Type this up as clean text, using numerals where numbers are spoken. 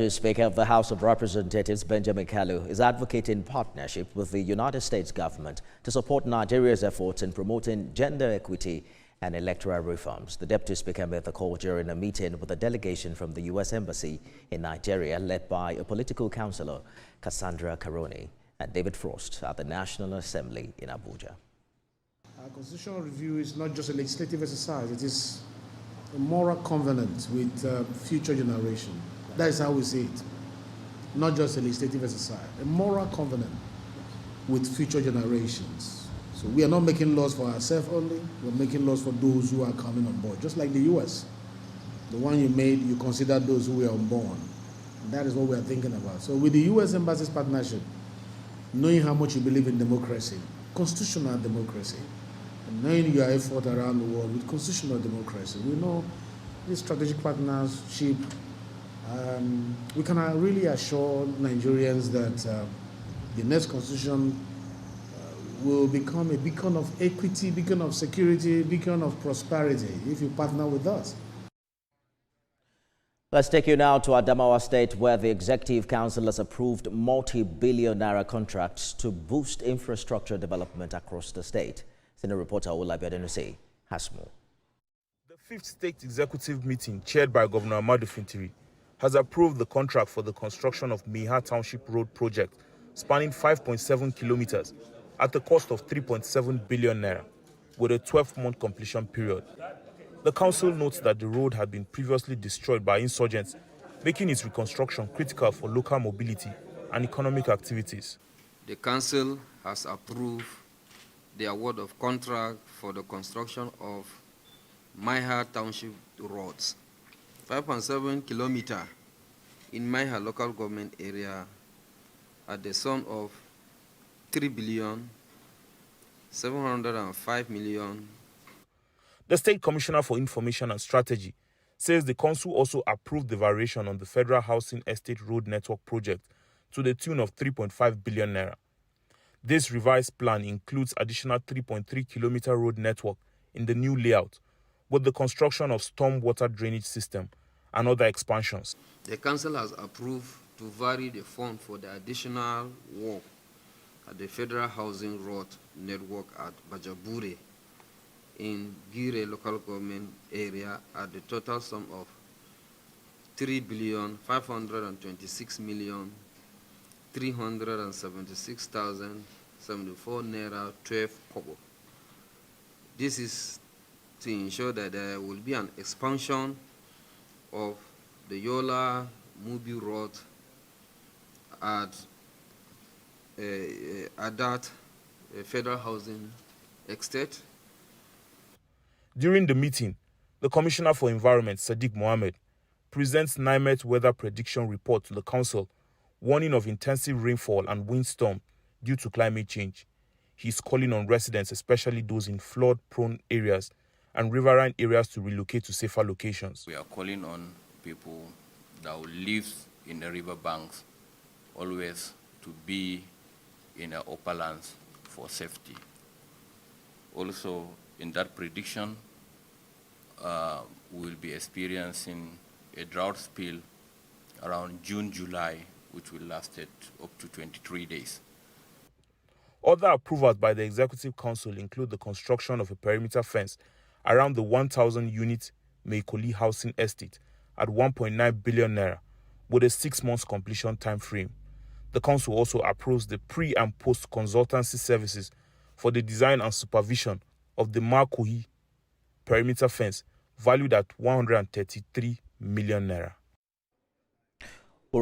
The Speaker of the House of Representatives, Benjamin Kalu, is advocating partnership with the United States government to support Nigeria's efforts in promoting gender equity and electoral reforms. The Deputy Speaker made the call during a meeting with a delegation from the U.S. Embassy in Nigeria, led by a political counselor, Cassandra Caroni, and David Frost at the National Assembly in Abuja. Our constitutional review is not just a legislative exercise, it is a moral covenant with future generations. That is how we see it. Not just a legislative exercise, a moral covenant with future generations. So we are not making laws for ourselves only, we're making laws for those who are coming on board. Just like the US. The one you made, you consider those who were unborn. And that is what we are thinking about. So with the US Embassy's partnership, knowing how much you believe in democracy, constitutional democracy, and knowing your effort around the world with constitutional democracy, we know this strategic partnership, we can really assure Nigerians that the next constitution will become a beacon of equity, beacon of security, beacon of prosperity if you partner with us. Let's take you now to Adamawa State, where the Executive Council has approved multi-billion naira contracts to boost infrastructure development across the state. Senior reporter Olabi Adenusi has more. The 5th State Executive meeting, chaired by Governor Ahmadu Fintiri, has approved the contract for the construction of Miha Township Road project, spanning 5.7 kilometers at the cost of 3.7 billion naira, with a 12-month completion period. The council notes that the road had been previously destroyed by insurgents, making its reconstruction critical for local mobility and economic activities. The council has approved the award of contract for the construction of Miha Township roads, 5.7 kilometers in Miha local government area at the sum of 3,705,000,000. The State Commissioner for Information and Strategy says the council also approved the variation on the Federal Housing Estate Road Network project to the tune of 3.5 billion naira. This revised plan includes additional 3.3-kilometer road network in the new layout, with the construction of storm water drainage system and other expansions. The council has approved to vary the fund for the additional work at the Federal Housing Road Network at Bajabure in Gire local government area at the total sum of 3,526,376,074 naira 12 kobo. This is to ensure that there will be an expansion of the Yola Mubi Road at that Federal Housing Estate. During the meeting, the Commissioner for Environment, Sadiq Mohammed, presents NIMET weather prediction report to the council, warning of intensive rainfall and windstorm due to climate change. He is calling on residents, especially those in flood-prone areas and riverine areas, to relocate to safer locations. We are calling on people that will live in the river banks always to be in the upper lands for safety. Also, in that prediction, we will be experiencing a drought spell around June, July, which will last up to 23 days. Other approvals by the Executive Council include the construction of a perimeter fence around the 1,000-unit Meikoli housing estate at 1.9 billion naira, with a 6-month completion time frame. The council also approves the pre- and post-consultancy services for the design and supervision of the Makohi perimeter fence, valued at 133 million naira.